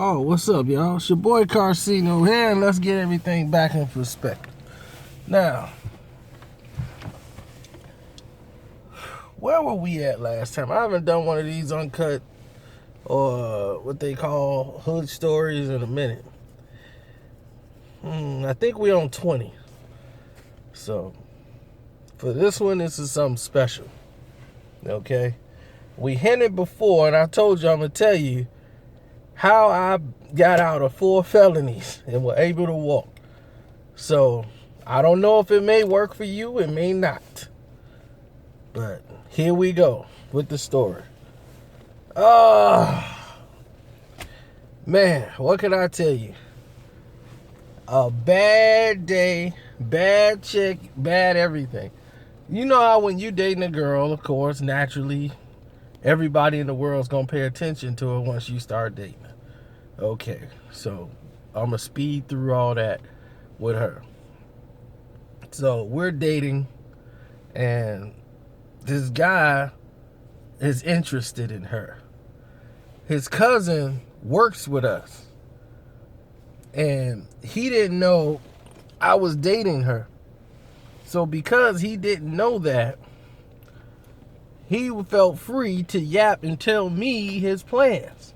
Oh, what's up, y'all? It's your boy Karceno here, and let's get everything back in perspective. Now, where were we at last time? I haven't done one of these uncut or what they call hood stories in a minute. I think we're on 20. So, for this one, this is something special. Okay? We hinted before, and I told you I'm going to tell you how I got out of 4 felonies and were able to walk. So, I don't know if it may work for you, it may not. But here we go with the story. Man, what can I tell you? A bad day, bad chick, bad everything. You know how when you dating a girl, of course, naturally, everybody in the world's going to pay attention to her once you start dating her. Okay, so I'm going to speed through all that with her. So we're dating, and this guy is interested in her. His cousin works with us, and he didn't know I was dating her. So because he didn't know that, he felt free to yap and tell me his plans.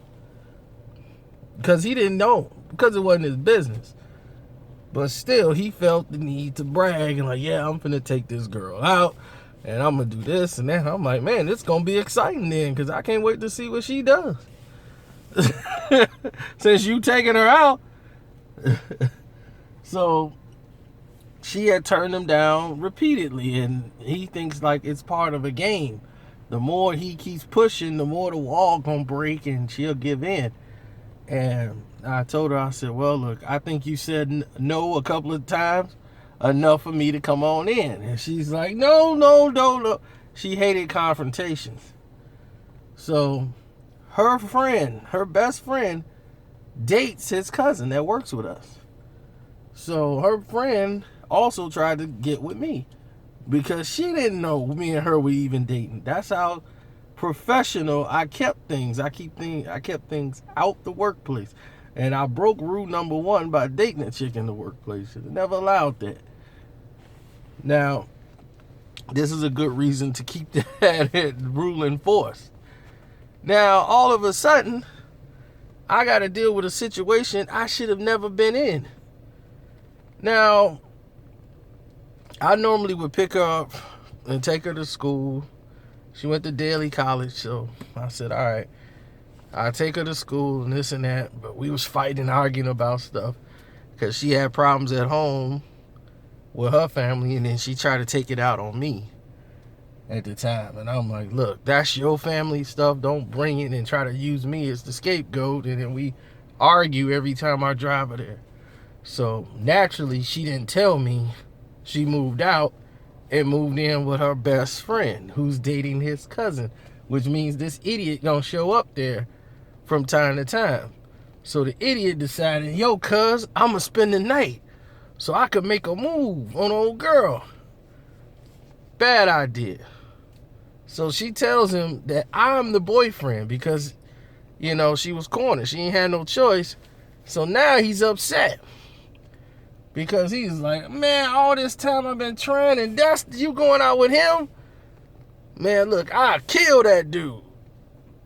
Because he didn't know, because it wasn't his business. But still, he felt the need to brag and like, yeah, I'm finna take this girl out, and I'm gonna do this and that. I'm like, man, it's gonna be exciting then, because I can't wait to see what she does. Since you taking her out. So she had turned him down repeatedly, and he thinks like it's part of a game. The more he keeps pushing, the more the wall gonna break and she'll give in. And I told her, I said, well, look, I think you said no a couple of times, enough for me to come on in. And she's like, no. She hated confrontations. So her friend, her best friend, dates his cousin that works with us. So her friend also tried to get with me because she didn't know me and her were even dating. That's how professional I kept things. I kept things out the workplace. And I broke rule number 1 by dating a chick in the workplace. I never allowed that. Now, this is a good reason to keep that rule in force. Now, all of a sudden, I got to deal with a situation I should have never been in. Now, I normally would pick her up and take her to school. She went to Daly College, so I said, all right, I'll take her to school and this and that. But we was fighting, arguing about stuff because she had problems at home with her family, and then she tried to take it out on me at the time. And I'm like, look, that's your family stuff. Don't bring it and try to use me as the scapegoat. And then we argue every time I drive her there. So naturally, she didn't tell me she moved out and moved in with her best friend who's dating his cousin, which means this idiot gonna show up there from time to time. So the idiot decided, yo, cuz, I'm gonna spend the night so I could make a move on old girl. Bad idea. So she tells him that I'm the boyfriend because, you know, she was cornered. She ain't had no choice. So now he's upset. Because he's like, man, all this time I've been trying, and that's you going out with him? Man, look, I killed that dude.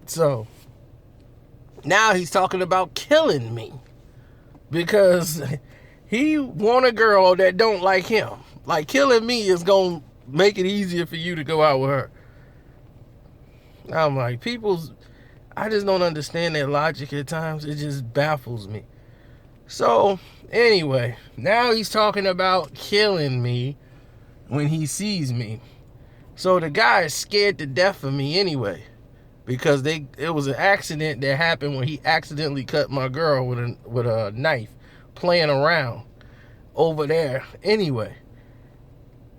So now he's talking about killing me because he want a girl that don't like him. Like, killing me is going to make it easier for you to go out with her. I'm like, I just don't understand their logic at times. It just baffles me. So, anyway, now he's talking about killing me when he sees me. So the guy is scared to death of me anyway, because it was an accident that happened when he accidentally cut my girl with a knife, playing around over there anyway.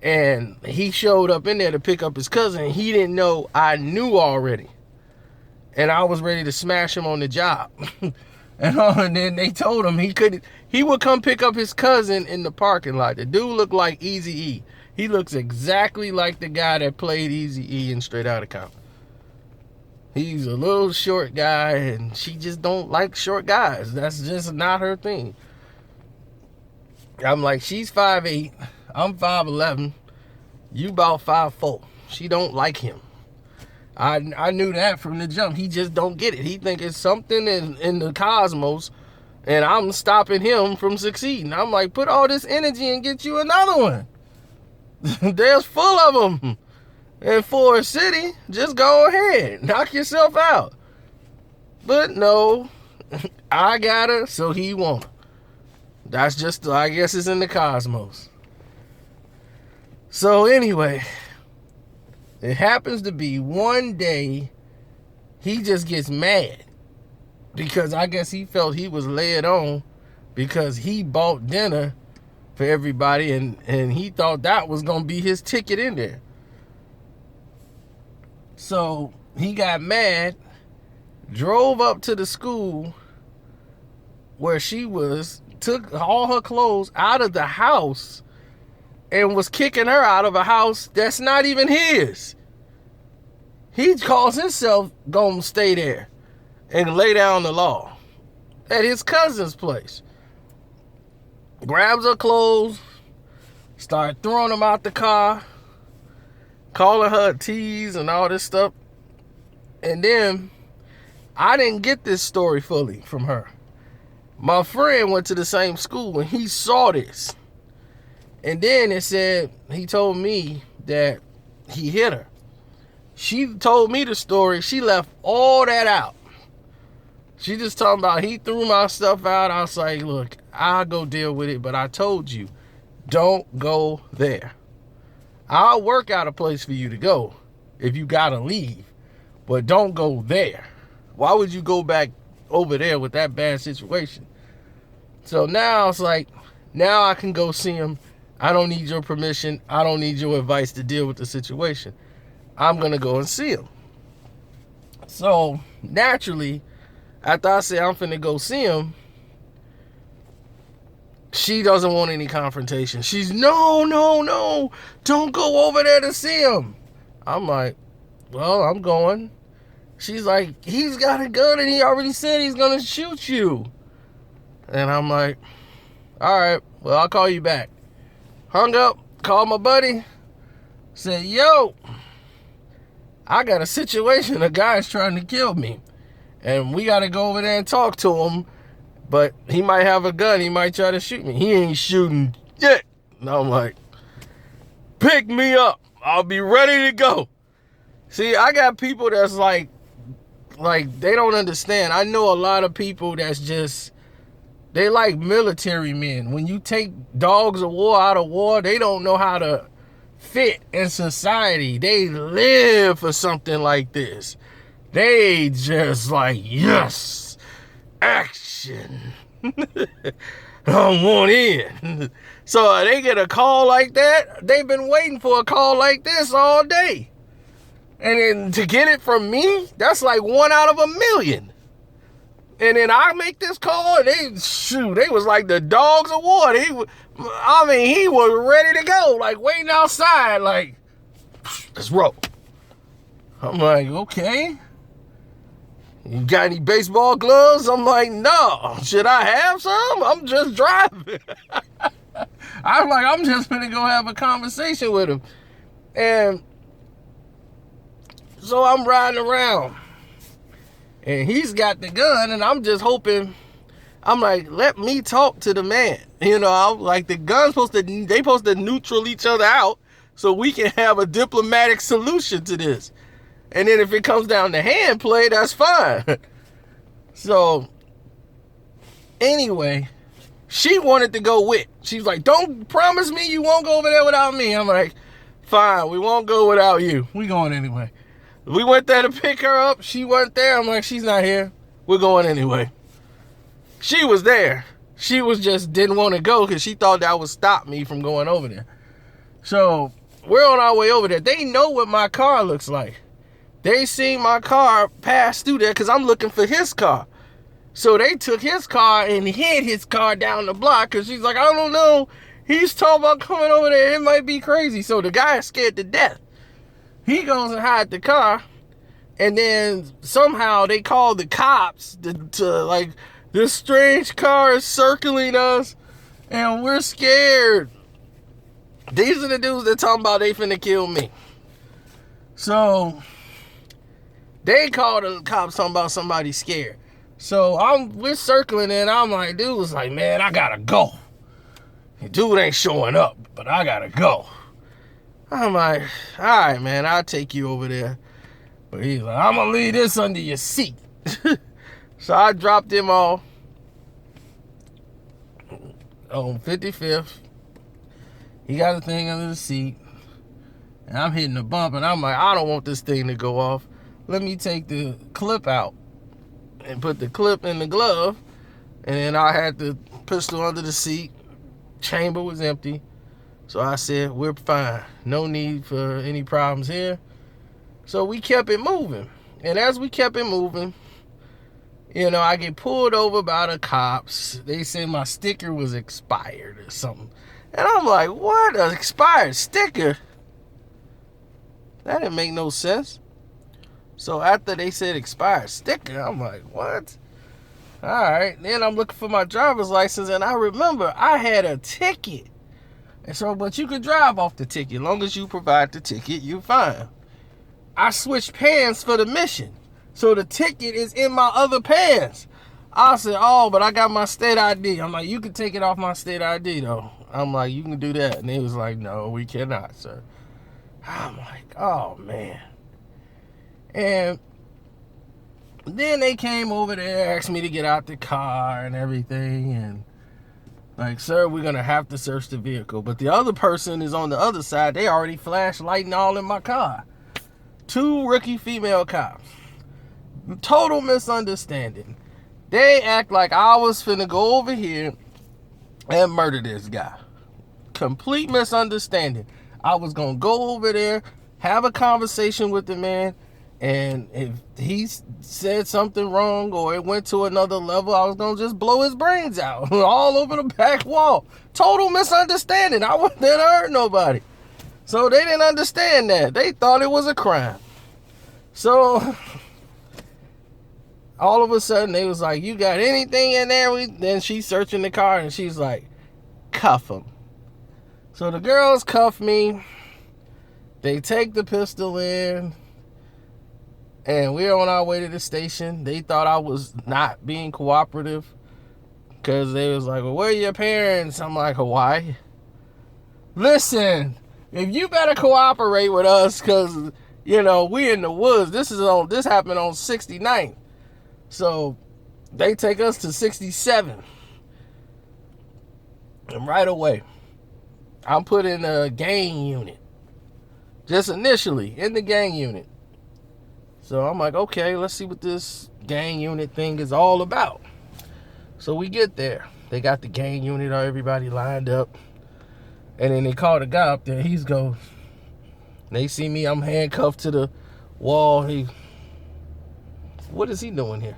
And he showed up in there to pick up his cousin, and he didn't know I knew already. And I was ready to smash him on the job. And then they told him he would come pick up his cousin in the parking lot. The dude looked like Eazy-E. He looks exactly like the guy that played Eazy-E in Straight Outta Compton. He's a little short guy, and she just don't like short guys. That's just not her thing. I'm like, she's 5'8", I'm 5'11", you about 5'4". She don't like him. I knew that from the jump. He just don't get it. He think it's something in the cosmos, and I'm stopping him from succeeding. I'm like, put all this energy and get you another one. There's full of them. And for a city, just go ahead, knock yourself out. But no, I got her, so he won't. That's just, I guess it's in the cosmos. So anyway, it happens to be one day he just gets mad because I guess he felt he was led on because he bought dinner for everybody, and he thought that was going to be his ticket in there. So he got mad, drove up to the school where she was, took all her clothes out of the house, and was kicking her out of a house that's not even his. He calls himself gonna stay there and lay down the law at his cousin's place. Grabs her clothes, start throwing them out the car, calling her a tease and all this stuff. And then I didn't get this story fully from her. My friend went to the same school and he saw this. And then it said, he told me that he hit her. She told me the story. She left all that out. She just talking about he threw my stuff out. I was like, look, I'll go deal with it. But I told you, don't go there. I'll work out a place for you to go if you gotta leave. But don't go there. Why would you go back over there with that bad situation? So now it's like, now I can go see him. I don't need your permission. I don't need your advice to deal with the situation. I'm going to go and see him. So naturally, after I say I'm finna go see him, she doesn't want any confrontation. She's, no, don't go over there to see him. I'm like, well, I'm going. She's like, he's got a gun and he already said he's going to shoot you. And I'm like, all right, well, I'll call you back. Hung up, called my buddy, said, yo, I got a situation. A guy's trying to kill me. And we got to go over there and talk to him. But he might have a gun. He might try to shoot me. He ain't shooting yet. And I'm like, pick me up. I'll be ready to go. See, I got people that's like they don't understand. I know a lot of people that's just, they like military men. When you take dogs of war out of war, they don't know how to fit in society. They live for something like this. They just like, yes, action. I want in. So they get a call like that. They've been waiting for a call like this all day. And then to get it from me, that's like 1 out of 1,000,000. And then I make this call, and they was like the dogs of war. He was ready to go, like waiting outside, like, let's roll. I'm like, okay. You got any baseball gloves? I'm like, no. Should I have some? I'm just driving. I'm like, I'm just gonna go have a conversation with him. And so I'm riding around. And he's got the gun, and I'm just hoping, I'm like, let me talk to the man. You know, I'm like, the gun's supposed to neutral each other out so we can have a diplomatic solution to this. And then if it comes down to hand play, that's fine. So, anyway, she wanted to go with. She's like, don't promise me you won't go over there without me. I'm like, fine, we won't go without you. We going anyway. We went there to pick her up. She wasn't there. I'm like, she's not here. We're going anyway. She was there. She was just didn't want to go because she thought that would stop me from going over there. So we're on our way over there. They know what my car looks like. They seen my car pass through there because I'm looking for his car. So they took his car and hid his car down the block because she's like, I don't know. He's talking about coming over there. It might be crazy. So the guy is scared to death. He goes and hides the car. And then somehow they called the cops to like, this strange car is circling us and we're scared. These are the dudes that talking about they finna kill me. So they called the cops talking about somebody scared. So we're circling and I'm like, dude was like, man, I gotta go. The dude ain't showing up, but I gotta go. I'm like, all right, man, I'll take you over there. But he's like, I'm gonna leave this under your seat. So I dropped him off on 55th. He got a thing under the seat. And I'm hitting the bump, and I'm like, I don't want this thing to go off. Let me take the clip out and put the clip in the glove. And then I had the pistol under the seat. Chamber was empty. So I said, we're fine. No need for any problems here. So we kept it moving. And as we kept it moving, you know, I get pulled over by the cops. They said my sticker was expired or something. And I'm like, what? An expired sticker? That didn't make no sense. So after they said expired sticker, I'm like, what? All right. Then I'm looking for my driver's license, and I remember I had a ticket. And so, but you could drive off the ticket. As long as you provide the ticket, you're fine. I switched pants for the mission. So the ticket is in my other pants. I said, oh, but I got my state ID. I'm like, you can take it off my state ID, though. I'm like, you can do that. And he was like, no, we cannot, sir. I'm like, oh, man. And then they came over there, asked me to get out the car and everything. And like, sir, we're going to have to search the vehicle. But the other person is on the other side. They already flashlighting all in my car. 2 rookie female cops. Total misunderstanding. They act like I was finna go over here and murder this guy. Complete misunderstanding. I was gonna go over there, have a conversation with the man, and if he said something wrong or it went to another level, I was gonna just blow his brains out all over the back wall. Total misunderstanding. I wasn't there to hurt nobody. So they didn't understand that. They thought it was a crime. So all of a sudden they was like, you got anything in there? Then she's searching the car and she's like, cuff him. So the girls cuff me. They take the pistol in. And we're on our way to the station. They thought I was not being cooperative. Because they was like, well, where are your parents? I'm like, Hawaii. Listen, if you better cooperate with us, because, you know, we in the woods. This happened on 69th. So they take us to 67. And right away, I'm put in a gang unit. Just initially, in the gang unit. So I'm like, okay, let's see what this gang unit thing is all about. So we get there. They got the gang unit, everybody lined up. And then they call the guy up there. He's goes. They see me, I'm handcuffed to the wall. What is he doing here?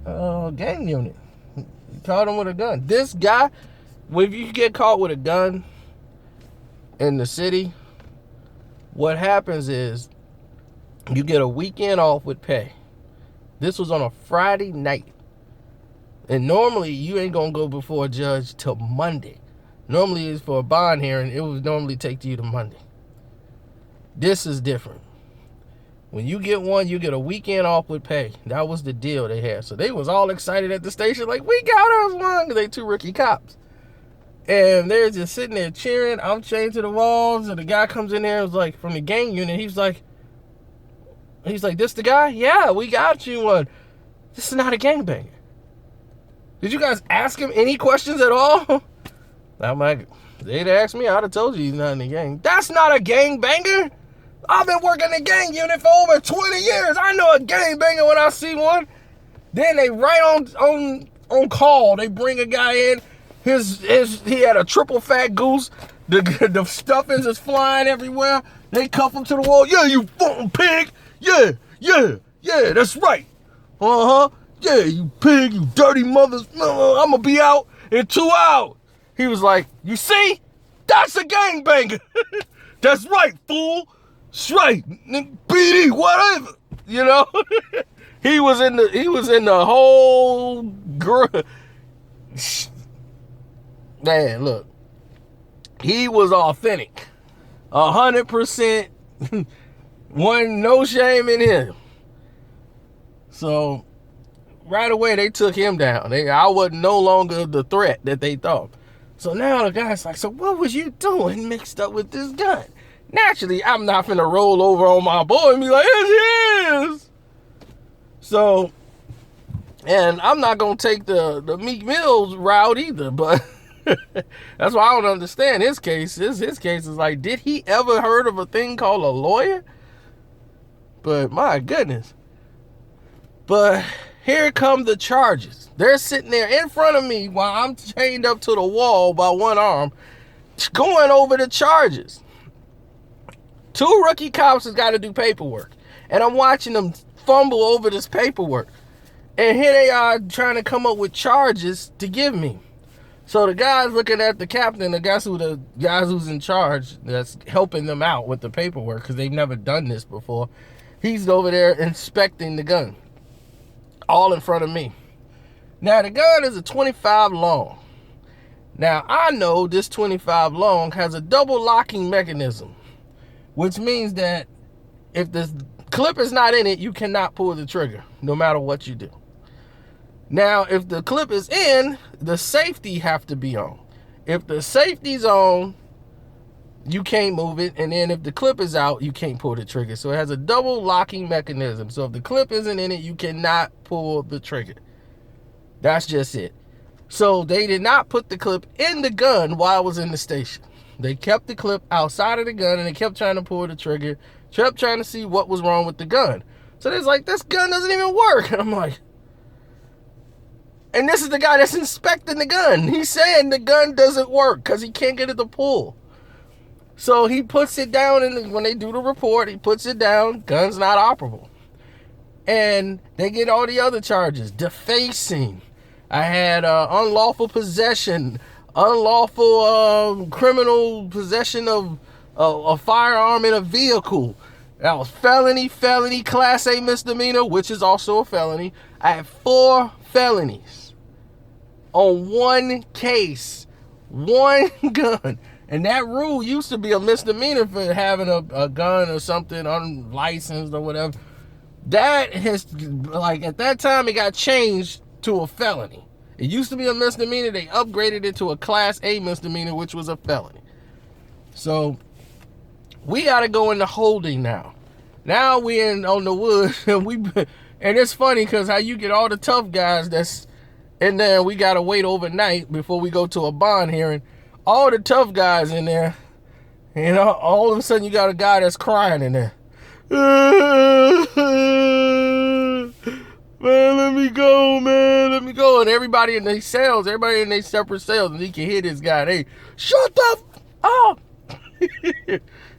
Gang unit. He caught him with a gun. This guy, if you get caught with a gun in the city, what happens is you get a weekend off with pay. This was on a Friday night. And normally you ain't gonna go before a judge till Monday. Normally it's for a bond hearing. It would normally take you to Monday. This is different. When you get one, you get a weekend off with pay. That was the deal they had. So they was all excited at the station, like, we got us one. They 2 rookie cops. And they're just sitting there cheering. I'm chained to the walls. And the guy comes in there and was like, from the gang unit, he's like, this the guy? Yeah, we got you one. This is not a gangbanger. Did you guys ask him any questions at all? I'm like, they'd asked me, I'd have told you he's not in the gang. That's not a gangbanger. I've been working the gang unit for over 20 years. I know a gangbanger when I see one. Then they right on call. They bring a guy in. He had a triple fat goose. The stuffings is flying everywhere. They cuff him to the wall. Yeah, you fucking pig. Yeah, that's right. Yeah, you pig, you dirty mothers. I'm gonna be out in 2 hours. He was like, you see? That's a gangbanger. That's right, fool. straight, BD, whatever. You know, he was in the whole man. Look, he was authentic, 100%. Wasn't no shame in him. So right away they took him down. I wasn't no longer the threat that they thought. So now the guy's like, so what was you doing mixed up with this gun? Naturally, I'm not finna roll over on my boy and be like, it's his. So, and I'm not gonna take the Meek Mills route either, but that's why I don't understand his case. His case is like, did he ever heard of a thing called a lawyer? But my goodness. But here come the charges. They're sitting there in front of me while I'm chained up to the wall by one arm, going over the charges. 2 rookie cops has got to do paperwork. And I'm watching them fumble over this paperwork. And here they are trying to come up with charges to give me. So the guy's looking at the captain, the guys who's in charge, that's helping them out with the paperwork because they've never done this before. He's over there inspecting the gun, all in front of me. Now the gun is a 25 long. Now I know this 25 long has a double locking mechanism, which means that if the clip is not in it, you cannot pull the trigger, no matter what you do. Now, if the clip is in, the safety have to be on. If the safety's on, you can't move it. And then if the clip is out, you can't pull the trigger. So it has a double locking mechanism. So if the clip isn't in it, you cannot pull the trigger. That's just it. So they did not put the clip in the gun while I was in the station. They kept the clip outside of the gun and they kept trying to pull the trigger, kept trying to see what was wrong with the gun. So they're like, this gun doesn't even work. And I'm like, and this is the guy that's inspecting the gun. He's saying the gun doesn't work because he can't get it to pull. So he puts it down, and when they do the report, he puts it down, gun's not operable. And they get all the other charges, defacing. I had unlawful possession, unlawful criminal possession of a firearm in a vehicle. That was felony, class A misdemeanor, which is also a felony. I had 4 felonies on one case, one gun. And that rule used to be a misdemeanor for having a gun or something unlicensed or whatever. That has, like, at that time, it got changed to a felony. It used to be a misdemeanor. They upgraded it to a class A misdemeanor, which was a felony. So we got to go into holding now. Now we in on the woods, and it's funny because how you get all the tough guys that's in there, we got to wait overnight before we go to a bond hearing. All the tough guys in there, you know, all of a sudden you got a guy that's crying in there. Man, let me go, man, let me go. And everybody in their cells, everybody in their separate cells, and he can hear this guy. Hey, shut the up.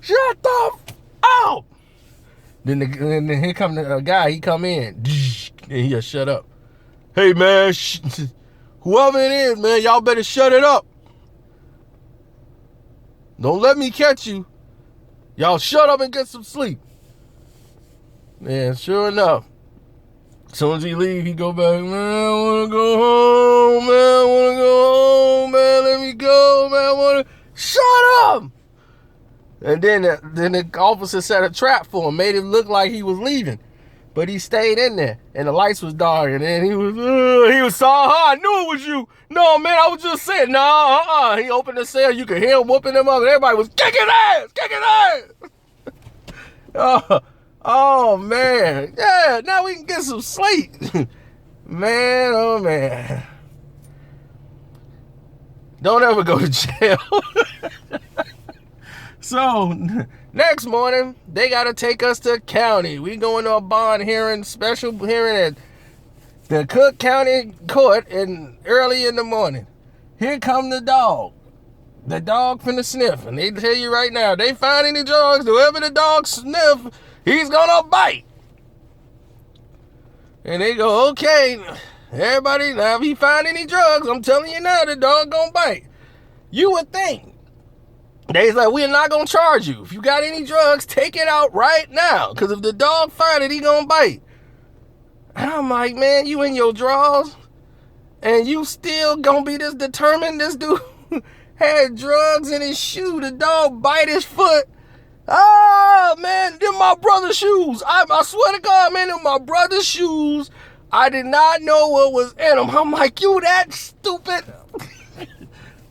Shut the up. Then here come the guy, he come in, and he just shut up. Hey, man, whoever it is, man, y'all better shut it up. Don't let me catch you. Y'all shut up and get some sleep. Man, sure enough, as soon as he leave, he go back, man, I want to go home, man, I want to go home, man, let me go, man, I want to, shut up. And then the officer set a trap for him, made it look like he was leaving. But he stayed in there, and the lights was dark, and then he was so, I knew it was you. No, man, I was just saying, no, He opened the cell, you could hear him whooping them up, and everybody was kicking ass. Oh, man. Yeah, now we can get some sleep. Man, oh, man. Don't ever go to jail. So, next morning, they got to take us to county. We going to a bond hearing, special hearing at the Cook County Court early in the morning. Here come the dog. The dog finna sniff. And they tell you right now, they find any drugs, whoever the dog sniff, he's gonna bite. And they go, okay, everybody, now if he find any drugs, I'm telling you now, the dog gonna bite. You would think They's like, we're not gonna charge you. If you got any drugs, take it out right now. Because if the dog find it, he gonna bite. And I'm like, man, you in your drawers? And you still gonna be this determined? This dude had drugs in his shoe. The dog bite his foot. Oh, man, they're my brother's shoes. I swear to God, man, they're my brother's shoes. I did not know what was in them. I'm like, you that stupid.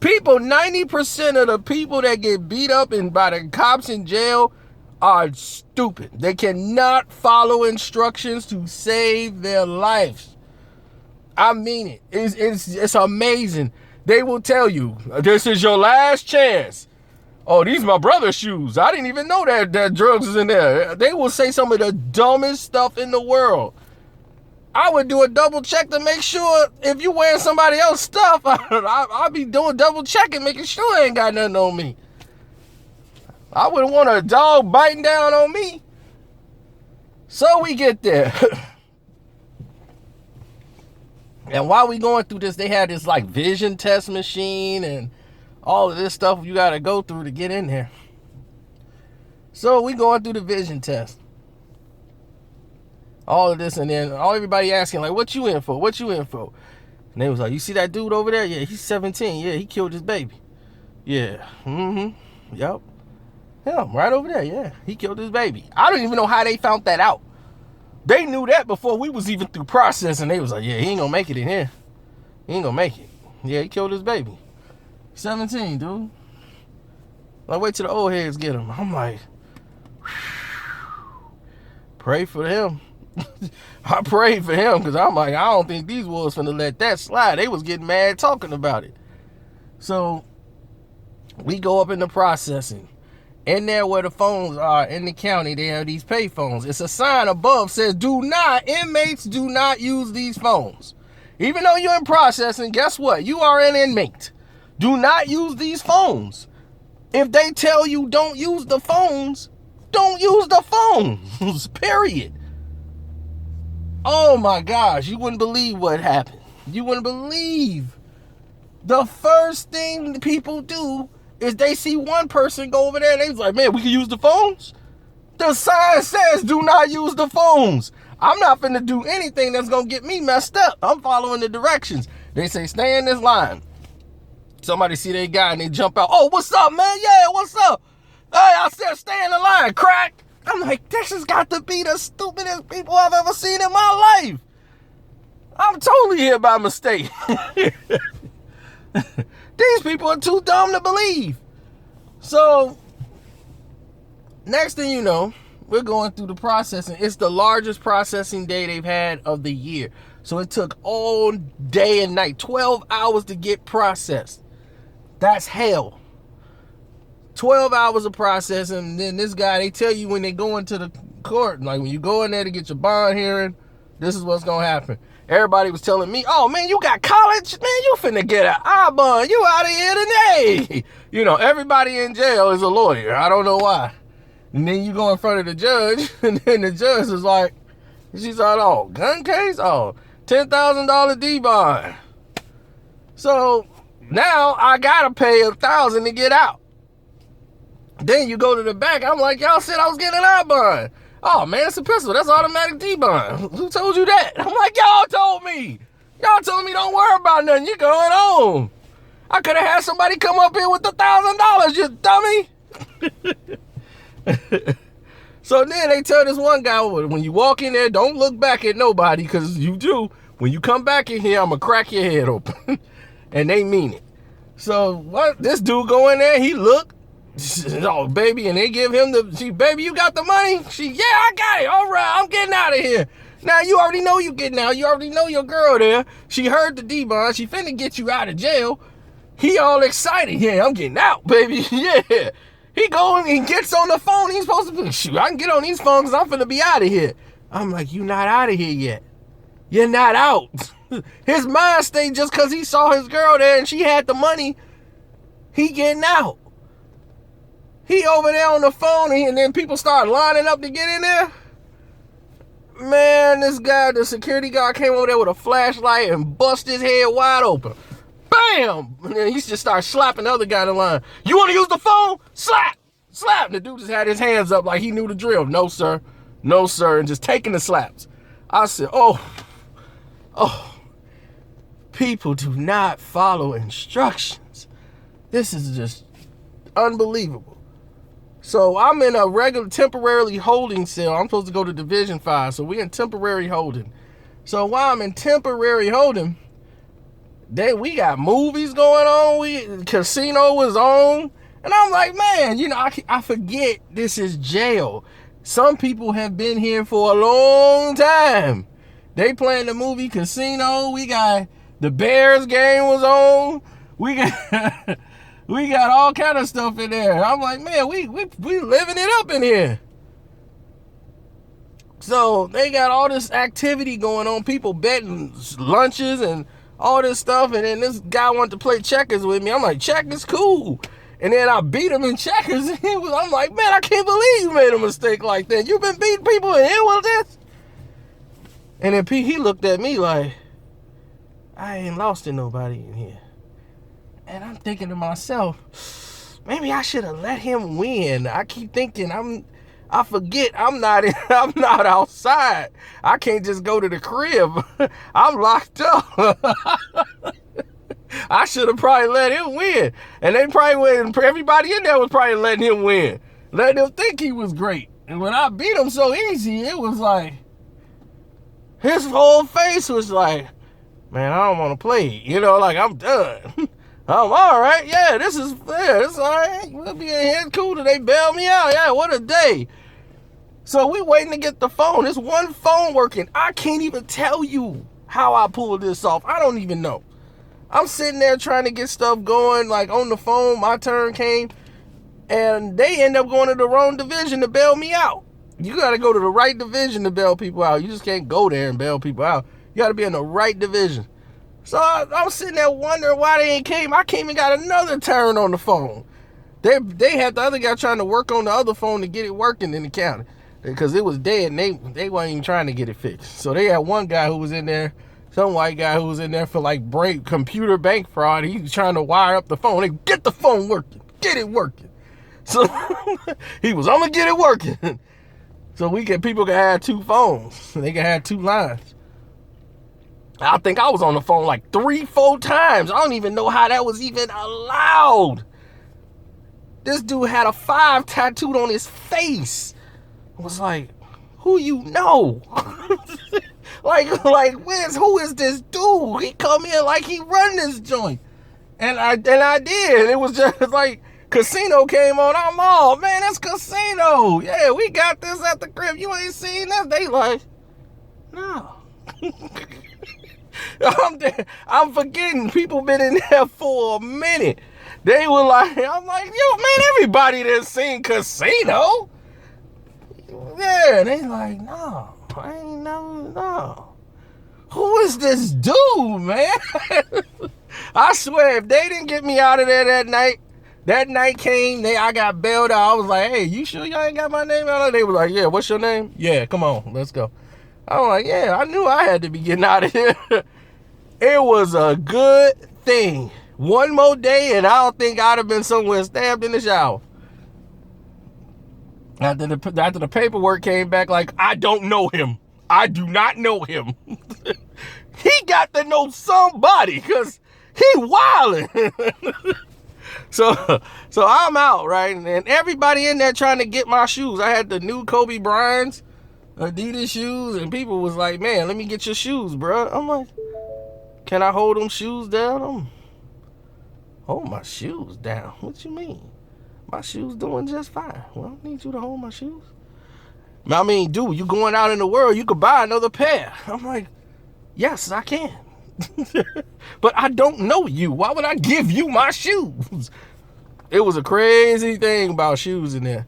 People, 90% of the people that get beat up by the cops in jail are stupid. They cannot follow instructions to save their lives. I mean it. It's amazing. They will tell you, this is your last chance. Oh, these are my brother's shoes. I didn't even know that drugs is in there. They will say some of the dumbest stuff in the world. I would do a double check to make sure if you wearing somebody else's stuff, I'll be doing double checking, making sure I ain't got nothing on me. I wouldn't want a dog biting down on me. So we get there. And while we going through this, they had this like vision test machine and all of this stuff you got to go through to get in there. So we going through the vision test. All of this, and then everybody asking, like, what you in for? What you in for? And they was like, you see that dude over there? Yeah, he's 17. Yeah, he killed his baby. Yeah. Mm-hmm. Yep. Him, right over there. Yeah, he killed his baby. I don't even know how they found that out. They knew that before we was even through processing. They was like, yeah, he ain't gonna make it in here. He ain't gonna make it. Yeah, he killed his baby. 17, dude. Like, wait till the old heads get him. I'm like, pray for him. I prayed for him because I'm like, I don't think these wolves finna let that slide. They was getting mad talking about it. So we go up in the processing. In there where the phones are in the county, they have these pay phones. It's a sign above says, inmates do not use these phones. Even though you're in processing, guess what? You are an inmate. Do not use these phones. If they tell you don't use the phones, don't use the phones. Period. Oh my gosh, you wouldn't believe what happened. You wouldn't believe. The first thing people do is they see one person go over there and they's like, man, we can use the phones? The sign says do not use the phones. I'm not finna do anything that's gonna get me messed up. I'm following the directions. They say stay in this line. Somebody see their guy and they jump out. Oh, what's up, man? Yeah, what's up? Hey, I said stay in the line, crack. I'm like, this has got to be the stupidest people I've ever seen in my life. I'm totally here by mistake. These people are too dumb to believe. So, next thing you know, we're going through the processing. It's the largest processing day they've had of the year. So it took all day and night, 12 hours to get processed. That's hell. 12 hours of processing, and then this guy, they tell you when they go into the court, like when you go in there to get your bond hearing, this is what's gonna happen. Everybody was telling me, oh man, you got college? Man, you finna get an I bond. You out of here today. You know, everybody in jail is a lawyer. I don't know why. And then you go in front of the judge, and then the judge is like, she's like, oh, gun case? Oh, $10,000 D-bond. So now I gotta pay $1,000 to get out. Then you go to the back. I'm like, y'all said I was getting an I bond. Oh man, it's a pistol. That's automatic D-bond. Who told you that? I'm like, y'all told me. Y'all told me don't worry about nothing. You're going home. I could have had somebody come up here with $1,000, you dummy. So then they tell this one guy, when you walk in there, don't look back at nobody, because you do. When you come back in here, I'm going to crack your head open. And they mean it. So what? This dude go in there, he look. Oh, baby, and they give him baby, you got the money? Yeah, I got it. All right, I'm getting out of here. Now, you already know you getting out. You already know your girl there. She heard the D-bond. She finna get you out of jail. He all excited. Yeah, I'm getting out, baby. Yeah. He going and gets on the phone. He's supposed to be, shoot, I can get on these phones because I'm finna be out of here. I'm like, you not out of here yet. You're not out. His mind stayed just because he saw his girl there and she had the money. He getting out. He over there on the phone, and then people start lining up to get in there. Man, this guy, the security guard, came over there with a flashlight and busted his head wide open. bam. And then he just started slapping the other guy in the line. You want to use the phone? Slap. Slap. And the dude just had his hands up like he knew the drill. No, sir. No, sir. And just taking the slaps. I said, oh, people do not follow instructions. This is just unbelievable. So I'm in a regular temporarily holding cell. I'm supposed to go to Division 5. So we in temporary holding. So while I'm in temporary holding, we got movies going on. Karceno was on. And I'm like, man, I forget this is jail. Some people have been here for a long time. They playing the movie Karceno. We got the Bears game was on. We got all kind of stuff in there. I'm like, man, we living it up in here. So they got all this activity going on. People betting lunches and all this stuff. And then this guy wanted to play checkers with me. I'm like, checkers, cool. And then I beat him in checkers. I'm like, man, I can't believe you made a mistake like that. You've been beating people in here with this? And then he looked at me like, I ain't lost to nobody in here. And I'm thinking to myself, maybe I should have let him win. I keep thinking I forget I'm not outside. I can't just go to the crib. I'm locked up. I should have probably let him win. And they probably win. Everybody in there was probably letting him win. Letting him think he was great. And when I beat him so easy, it was like, his whole face was like, man, I don't want to play. Like, I'm done. I'm all right. Yeah, this is all right. We'll be in here. Cool. They bail me out. Yeah, what a day. So we waiting to get the phone. There's one phone working. I can't even tell you how I pulled this off. I don't even know. I'm sitting there trying to get stuff going, like on the phone. My turn came, and they end up going to the wrong division to bail me out. You got to go to the right division to bail people out. You just can't go there and bail people out. You got to be in the right division. So I was sitting there wondering why they ain't came. I came and got another turn on the phone. They had the other guy trying to work on the other phone to get it working in the county because it was dead, and they weren't even trying to get it fixed. So they had one guy who was in there, some white guy who was in there for like computer bank fraud. He was trying to wire up the phone. They get the phone working. Get it working. So I'm going to get it working. So people can have two phones. They can have two lines. I think I was on the phone like 3-4 times. I don't even know how that was even allowed. This dude had a 5 tattooed on his face. I was like, who you know? Who is this dude? He come in like he run this joint. And I did. It was just like Karceno came on. I'm all, man, that's Karceno. Yeah, we got this at the crib. You ain't seen this? They like, no. I'm forgetting people been in there for a minute. They were like, I'm like, yo, man, everybody done seen Karceno. Yeah, they like, no, I ain't never, no. Who is this dude, man? I swear, if they didn't get me out of there that night came, I got bailed out. I was like, hey, you sure y'all ain't got my name out? They were like, yeah, what's your name? Yeah, come on, let's go. I was like, yeah, I knew I had to be getting out of here. It was a good thing. One more day, and I don't think I'd have been somewhere stabbed in the shower. After the paperwork came back, like, I don't know him. I do not know him. He got to know somebody, because he wildin'. So I'm out, right? And everybody in there trying to get my shoes. I had the new Kobe Bryant's Adidas shoes, and people was like, man, let me get your shoes, bro. I'm like, can I hold them shoes down? Hold my shoes down? What you mean? My shoes doing just fine. Well, I don't need you to hold my shoes. I mean, dude, you going out in the world, you could buy another pair. I'm like, yes, I can. But I don't know you. Why would I give you my shoes? It was a crazy thing about shoes in there.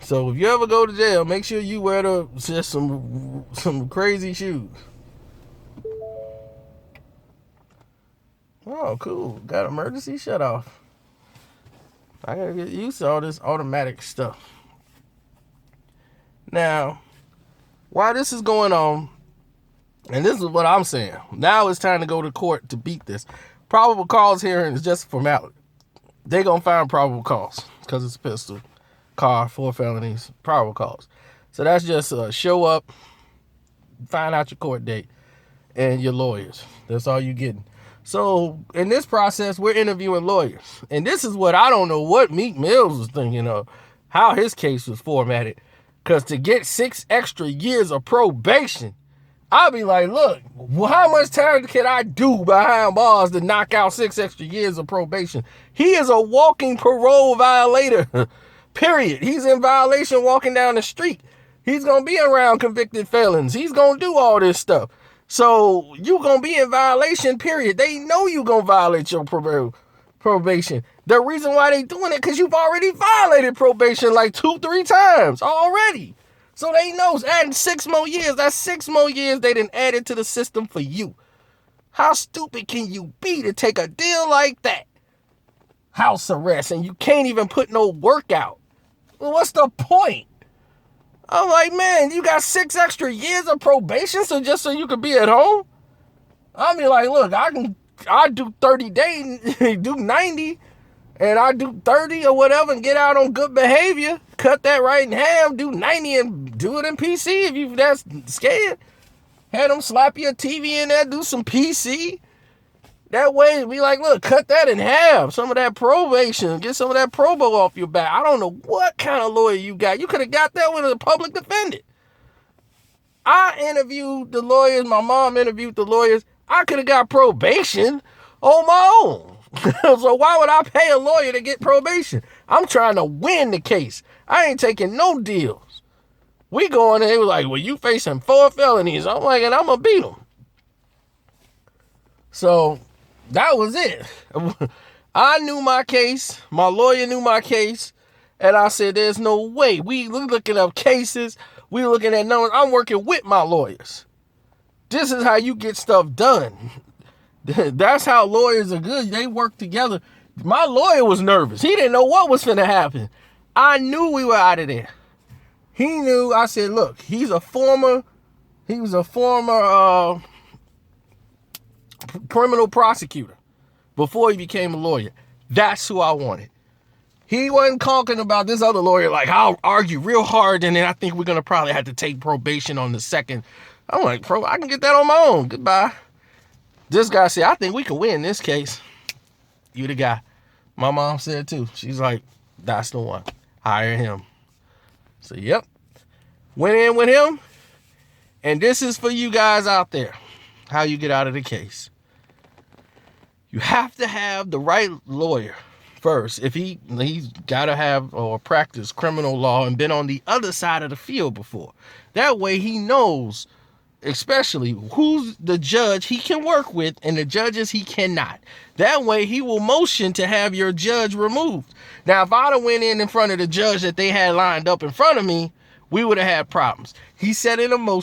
So if you ever go to jail, make sure you wear just some crazy shoes. Oh, cool. Got emergency shut off. I gotta get used to all this automatic stuff. Now, while this is going on, and this is what I'm saying, now it's time to go to court to beat this. Probable cause hearing is just a formality. They gonna find probable cause because it's a pistol, car, 4 felonies, probable cause. So that's just show up, find out your court date, and your lawyers. That's all you getting. So in this process, we're interviewing lawyers. And this is what I don't know what Meek Mills was thinking of, how his case was formatted. Because to get 6 extra years of probation, I'll be like, look, how much time can I do behind bars to knock out 6 extra years of probation? He is a walking parole violator, period. He's in violation walking down the street. He's going to be around convicted felons. He's going to do all this stuff. So you going to be in violation, period. They know you going to violate your probation. The reason why they doing it, because you've already violated probation like 2-3 times already. So they know adding 6 more years. That's 6 more years they done added to the system for you. How stupid can you be to take a deal like that? House arrest, and you can't even put no work out. Well, what's the point? I'm like, man, you got 6 extra years of probation just so you could be at home? I'll be like, look, I do 30 days, do 90, and I do 30 or whatever and get out on good behavior. Cut that right in half, do 90 and do it in PC if you that's scared. Have them slap your TV in there, do some PC. That way, be like, look, cut that in half. Some of that probation, get some of that probo off your back. I don't know what kind of lawyer you got. You could have got that with a public defendant. I interviewed the lawyers. My mom interviewed the lawyers. I could have got probation on my own. So why would I pay a lawyer to get probation? I'm trying to win the case. I ain't taking no deals. We going in, they was like, well, you facing 4 felonies. I'm like, and I'm going to beat them. So that was it. I knew my case. My lawyer knew my case. And I said, there's no way. We looking up cases. We looking at numbers. I'm working with my lawyers. This is how you get stuff done. That's how lawyers are good. They work together. My lawyer was nervous. He didn't know what was finna happen. I knew we were out of there. He knew. I said, look, he was a former criminal prosecutor before he became a lawyer. That's who I wanted. He wasn't talking about this other lawyer like, I'll argue real hard and then I think we're going to probably have to take probation on the second. I'm like, I can get that on my own. Goodbye. This guy said, I think we can win this case. You the guy. My mom said too. She's like, that's the one. Hire him. So, yep. Went in with him. And this is for you guys out there. How you get out of the case. You have to have the right lawyer first. If he's got to have or practice criminal law and been on the other side of the field before. That way he knows especially who's the judge he can work with and the judges he cannot. That way he will motion to have your judge removed. Now, if I'd have went in front of the judge that they had lined up in front of me, we would have had problems. He set in a motion.